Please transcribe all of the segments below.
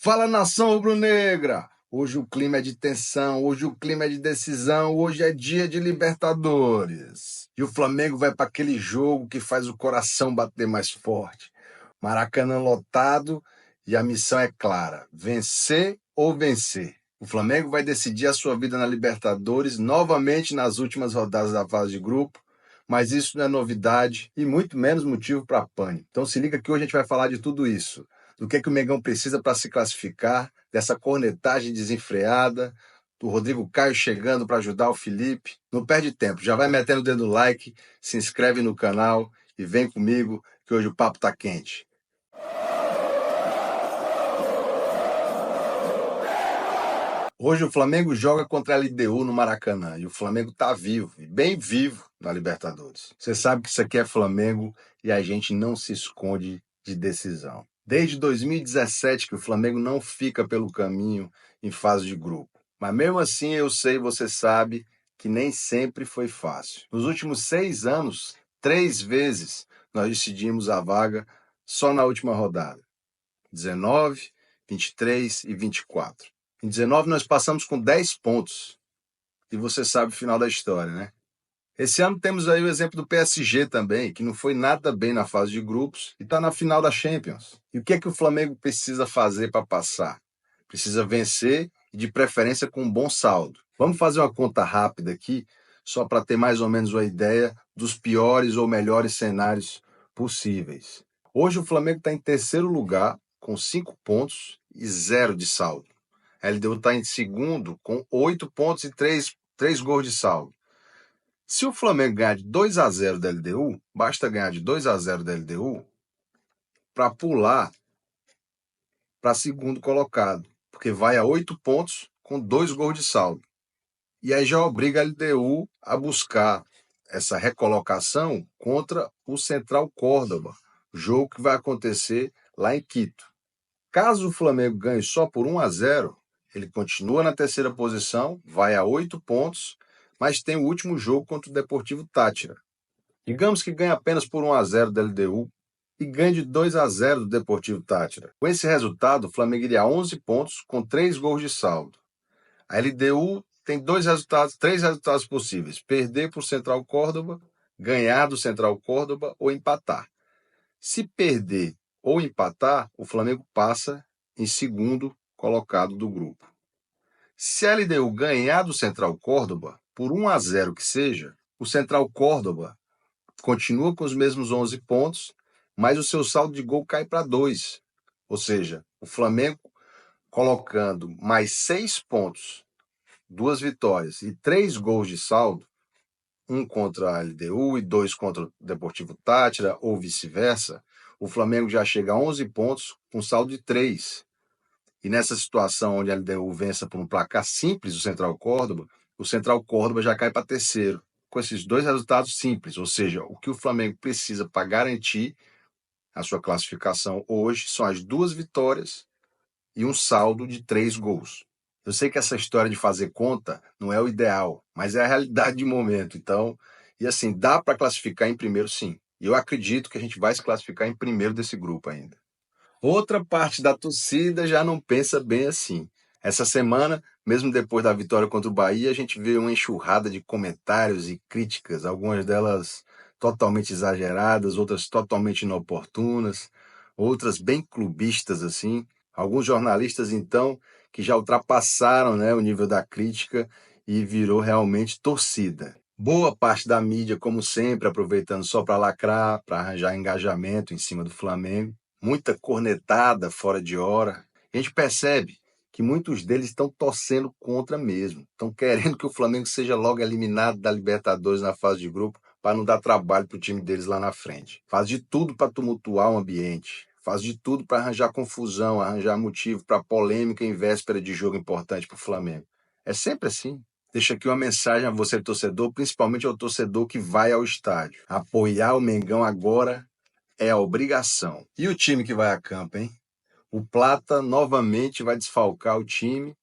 Fala, nação rubro-negra! Hoje o clima é de tensão, hoje o clima é de decisão, hoje é dia de Libertadores. E o Flamengo vai para aquele jogo que faz o coração bater mais forte. Maracanã lotado e a missão é clara: vencer ou vencer. O Flamengo vai decidir a sua vida na Libertadores novamente nas últimas rodadas da fase de grupo, mas isso não é novidade e muito menos motivo para pânico. Então se liga que hoje a gente vai falar de tudo isso. Do que o Mengão precisa para se classificar, dessa cornetagem desenfreada, do Rodrigo Caio chegando para ajudar o Felipe. Não perde tempo, já vai metendo o dedo no like, se inscreve no canal e vem comigo que hoje o papo tá quente. Hoje o Flamengo joga contra a LDU no Maracanã e o Flamengo tá vivo, e bem vivo na Libertadores. Você sabe que isso aqui é Flamengo e a gente não se esconde de decisão. Desde 2017 que o Flamengo não fica pelo caminho em fase de grupo. Mas mesmo assim eu sei, você sabe, que nem sempre foi fácil. Nos últimos 6 anos, 3 vezes nós decidimos a vaga só na última rodada. 19, 23 e 24. Em 19 nós passamos com 10 pontos. E você sabe o final da história, né? Esse ano temos aí o exemplo do PSG também, que não foi nada bem na fase de grupos e está na final da Champions. E o que o Flamengo precisa fazer para passar? Precisa vencer e de preferência com um bom saldo. Vamos fazer uma conta rápida aqui, só para ter mais ou menos uma ideia dos piores ou melhores cenários possíveis. Hoje o Flamengo está em terceiro lugar, com 5 pontos e 0 de saldo. A LDU está em segundo, com 8 pontos e 3 gols de saldo. Se o Flamengo ganhar de 2-0 da LDU, basta ganhar de 2-0 da LDU para pular para segundo colocado, porque vai a 8 pontos com 2 gols de saldo. E aí já obriga a LDU a buscar essa recolocação contra o Central Córdoba, jogo que vai acontecer lá em Quito. Caso o Flamengo ganhe só por 1-0, ele continua na terceira posição, vai a 8 pontos, mas tem o último jogo contra o Deportivo Táchira. Digamos que ganhe apenas por 1-0 da LDU e ganhe de 2-0 do Deportivo Táchira. Com esse resultado, o Flamengo iria a 11 pontos com 3 gols de saldo. A LDU tem 3 resultados possíveis: perder para o Central Córdoba, ganhar do Central Córdoba ou empatar. Se perder ou empatar, o Flamengo passa em segundo colocado do grupo. Se a LDU ganhar do Central Córdoba, por 1-0 que seja, o Central Córdoba continua com os mesmos 11 pontos, mas o seu saldo de gol cai para 2. Ou seja, o Flamengo colocando mais 6 pontos, 2 vitórias e 3 gols de saldo, 1 contra a LDU e 2 contra o Deportivo Táchira, ou vice-versa, o Flamengo já chega a 11 pontos com saldo de 3. E nessa situação onde a LDU vença por um placar simples o Central Córdoba já cai para terceiro, com esses 2 resultados simples. Ou seja, o que o Flamengo precisa para garantir a sua classificação hoje são as 2 vitórias e um saldo de 3 gols. Eu sei que essa história de fazer conta não é o ideal, mas é a realidade de momento. Então, e assim, dá para classificar em primeiro, sim. E eu acredito que a gente vai se classificar em primeiro desse grupo ainda. Outra parte da torcida já não pensa bem assim. Essa semana, mesmo depois da vitória contra o Bahia, a gente vê uma enxurrada de comentários e críticas, algumas delas totalmente exageradas, outras totalmente inoportunas, outras bem clubistas assim. Alguns jornalistas, então, que já ultrapassaram, né, o nível da crítica e virou realmente torcida. Boa parte da mídia, como sempre, aproveitando só para lacrar, para arranjar engajamento em cima do Flamengo. Muita cornetada fora de hora. A gente percebe que muitos deles estão torcendo contra mesmo. Estão querendo que o Flamengo seja logo eliminado da Libertadores na fase de grupo para não dar trabalho para o time deles lá na frente. Faz de tudo para tumultuar o ambiente. Faz de tudo para arranjar confusão, arranjar motivo para polêmica em véspera de jogo importante para o Flamengo. É sempre assim. Deixo aqui uma mensagem a você, torcedor, principalmente ao torcedor que vai ao estádio. Apoiar o Mengão agora é a obrigação. E o time que vai a campo, hein? O Plata novamente vai desfalcar o time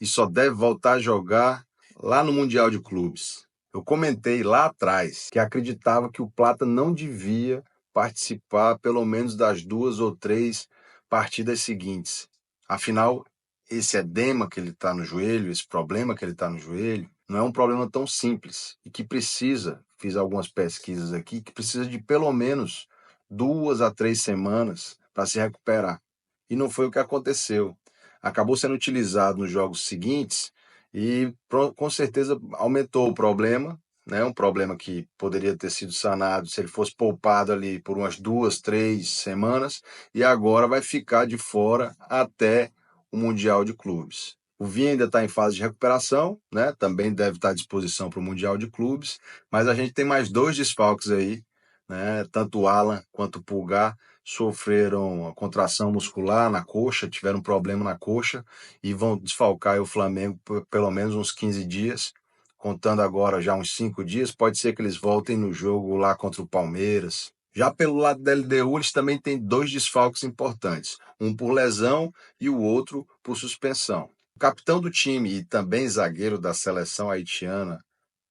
e só deve voltar a jogar lá no Mundial de Clubes. Eu comentei lá atrás que acreditava que o Plata não devia participar pelo menos das 2 ou 3 partidas seguintes. Afinal, esse edema que ele está no joelho, esse problema que ele está no joelho, não é um problema tão simples e que precisa, fiz algumas pesquisas aqui, que precisa de pelo menos 2 a 3 semanas para se recuperar. E não foi o que aconteceu. Acabou sendo utilizado nos jogos seguintes e com certeza aumentou o problema, né? Um problema que poderia ter sido sanado se ele fosse poupado ali por umas 2, 3 semanas e agora vai ficar de fora até o Mundial de Clubes. O Vinha ainda está em fase de recuperação, né? Também deve estar à disposição para o Mundial de Clubes, mas a gente tem mais 2 desfalques aí, né? Tanto o Alan quanto o Pulgar sofreram a contração muscular na coxa, tiveram um problema na coxa e vão desfalcar o Flamengo por pelo menos uns 15 dias, contando agora já uns 5 dias, pode ser que eles voltem no jogo lá contra o Palmeiras. Já pelo lado da LDU, eles também têm 2 desfalques importantes, um por lesão e o outro por suspensão. O capitão do time e também zagueiro da seleção haitiana,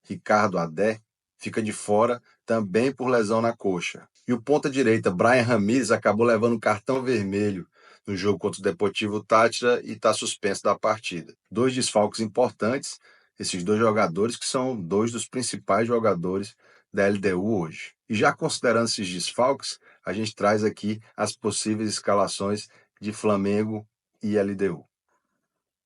Ricardo Adé, fica de fora também por lesão na coxa. E o ponta-direita, Brian Ramírez, acabou levando um cartão vermelho no jogo contra o Deportivo Táchira e está suspenso da partida. 2 desfalques importantes, esses 2 jogadores que são 2 dos principais jogadores da LDU hoje. E já considerando esses desfalques, a gente traz aqui as possíveis escalações de Flamengo e LDU.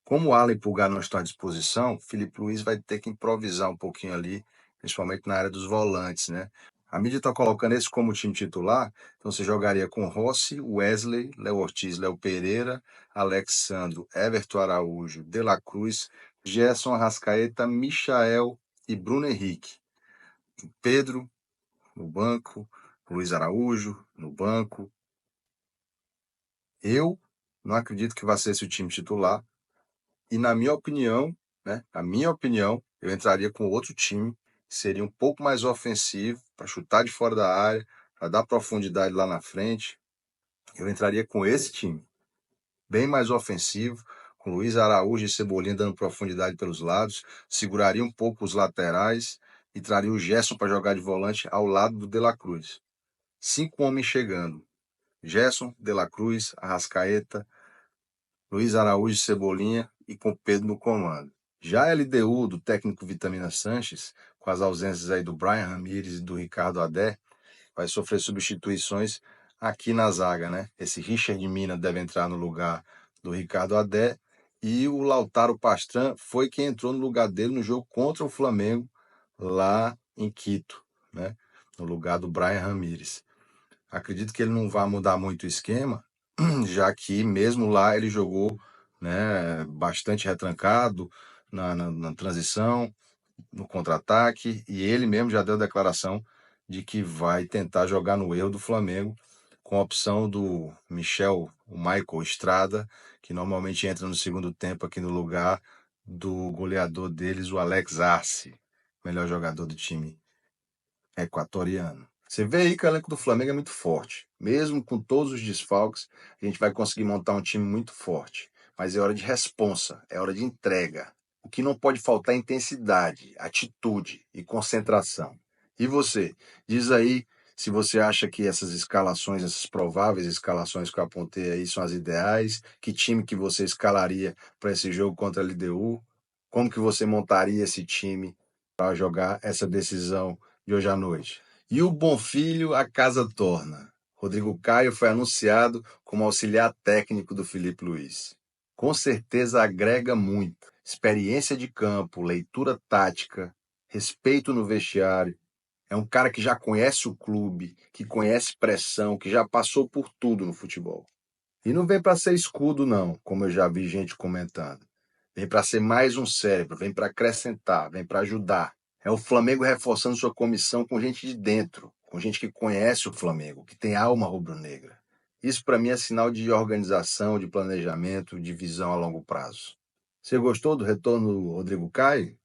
Como o Alan e Pulgar não estão à disposição, Filipe Luiz vai ter que improvisar um pouquinho ali, principalmente na área dos volantes, né? A mídia está colocando esse como time titular, então você jogaria com Rossi, Wesley, Léo Ortiz, Léo Pereira, Alexandro, Everton Araújo, De La Cruz, Gerson Arrascaeta, Michael e Bruno Henrique. Pedro no banco, Luiz Araújo no banco. Eu não acredito que vai ser esse o time titular. E na minha opinião, né, eu entraria com outro time, que seria um pouco mais ofensivo, para chutar de fora da área, para dar profundidade lá na frente. Eu entraria com esse time, bem mais ofensivo, com Luiz Araújo e Cebolinha dando profundidade pelos lados, seguraria um pouco os laterais e traria o Gerson para jogar de volante ao lado do De La Cruz. 5 homens chegando. Gerson, De La Cruz, Arrascaeta, Luiz Araújo e Cebolinha e com Pedro no comando. Já a LDU do técnico Vitamina Sanches, com as ausências aí do Brian Ramírez e do Ricardo Adé, vai sofrer substituições aqui na zaga, né? Esse Richard Mina deve entrar no lugar do Ricardo Adé e o Lautaro Pastran foi quem entrou no lugar dele no jogo contra o Flamengo lá em Quito, né? No lugar do Brian Ramírez. Acredito que ele não vai mudar muito o esquema, já que mesmo lá ele jogou, né, bastante retrancado na transição, no contra-ataque, e ele mesmo já deu a declaração de que vai tentar jogar no erro do Flamengo, com a opção do o Michael Estrada, que normalmente entra no segundo tempo aqui no lugar do goleador deles, o Alex Arce, melhor jogador do time equatoriano. Você vê aí que o elenco do Flamengo é muito forte. Mesmo com todos os desfalques, a gente vai conseguir montar um time muito forte. Mas é hora de responsa, é hora de entrega. O que não pode faltar é intensidade, atitude e concentração. E você? Diz aí se você acha que essas escalações, essas prováveis escalações que eu apontei aí são as ideais, que time que você escalaria para esse jogo contra a LDU, como que você montaria esse time para jogar essa decisão de hoje à noite. E o Bonfilho a casa torna. Rodrigo Caio foi anunciado como auxiliar técnico do Filipe Luiz. Com certeza agrega muito. Experiência de campo, leitura tática, respeito no vestiário. É um cara que já conhece o clube, que conhece pressão, que já passou por tudo no futebol. E não vem para ser escudo, não, como eu já vi gente comentando. Vem para ser mais um cérebro, vem para acrescentar, vem para ajudar. É o Flamengo reforçando sua comissão com gente de dentro, com gente que conhece o Flamengo, que tem alma rubro-negra. Isso para mim é sinal de organização, de planejamento, de visão a longo prazo. Você gostou do retorno do Rodrigo Caio?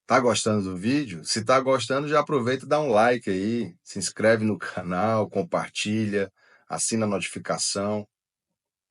Tá gostando do vídeo? Se tá gostando, já aproveita e dá um like aí, se inscreve no canal, compartilha, assina a notificação,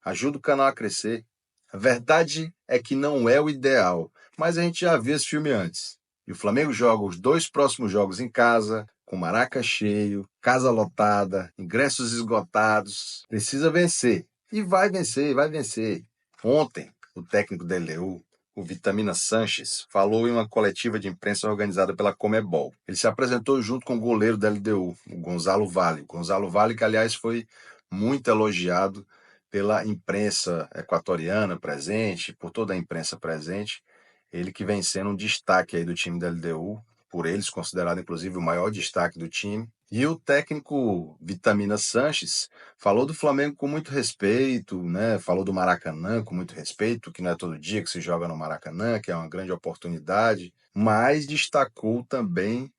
ajuda o canal a crescer. A verdade é que não é o ideal, mas a gente já viu esse filme antes. E o Flamengo joga os 2 próximos jogos em casa, com Maraca cheio, casa lotada, ingressos esgotados. Precisa vencer. E vai vencer, vai vencer. Ontem, o técnico da LDU, o Vitamina Sanches, falou em uma coletiva de imprensa organizada pela Comebol. Ele se apresentou junto com o goleiro da LDU, o Gonzalo Vale. Gonzalo Vale, que aliás foi muito elogiado pela imprensa equatoriana presente, por toda a imprensa presente. Ele que vem sendo um destaque aí do time da LDU, por eles considerado inclusive o maior destaque do time. E o técnico Vitamina Sanches falou do Flamengo com muito respeito, né? Falou do Maracanã com muito respeito, que não é todo dia que se joga no Maracanã, que é uma grande oportunidade, mas destacou também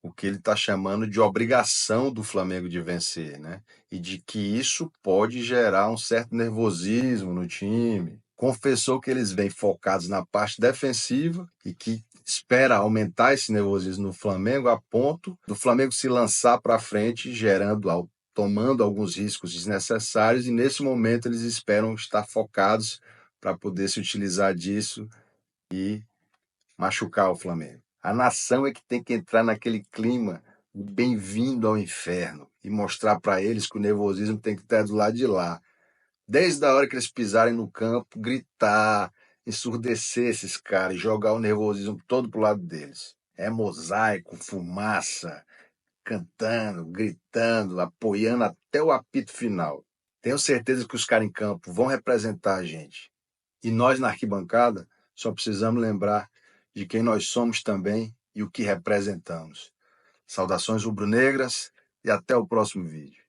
o que ele está chamando de obrigação do Flamengo de vencer, né? E de que isso pode gerar um certo nervosismo no time. Confessou que eles vêm focados na parte defensiva e que espera aumentar esse nervosismo no Flamengo a ponto do Flamengo se lançar para frente, tomando alguns riscos desnecessários, e nesse momento eles esperam estar focados para poder se utilizar disso e machucar o Flamengo. A nação é que tem que entrar naquele clima de bem-vindo ao inferno e mostrar para eles que o nervosismo tem que estar do lado de lá. Desde a hora que eles pisarem no campo, gritar, ensurdecer esses caras e jogar o nervosismo todo pro lado deles. É mosaico, fumaça, cantando, gritando, apoiando até o apito final. Tenho certeza que os caras em campo vão representar a gente. E nós, na arquibancada, só precisamos lembrar de quem nós somos também e o que representamos. Saudações rubro-negras e até o próximo vídeo.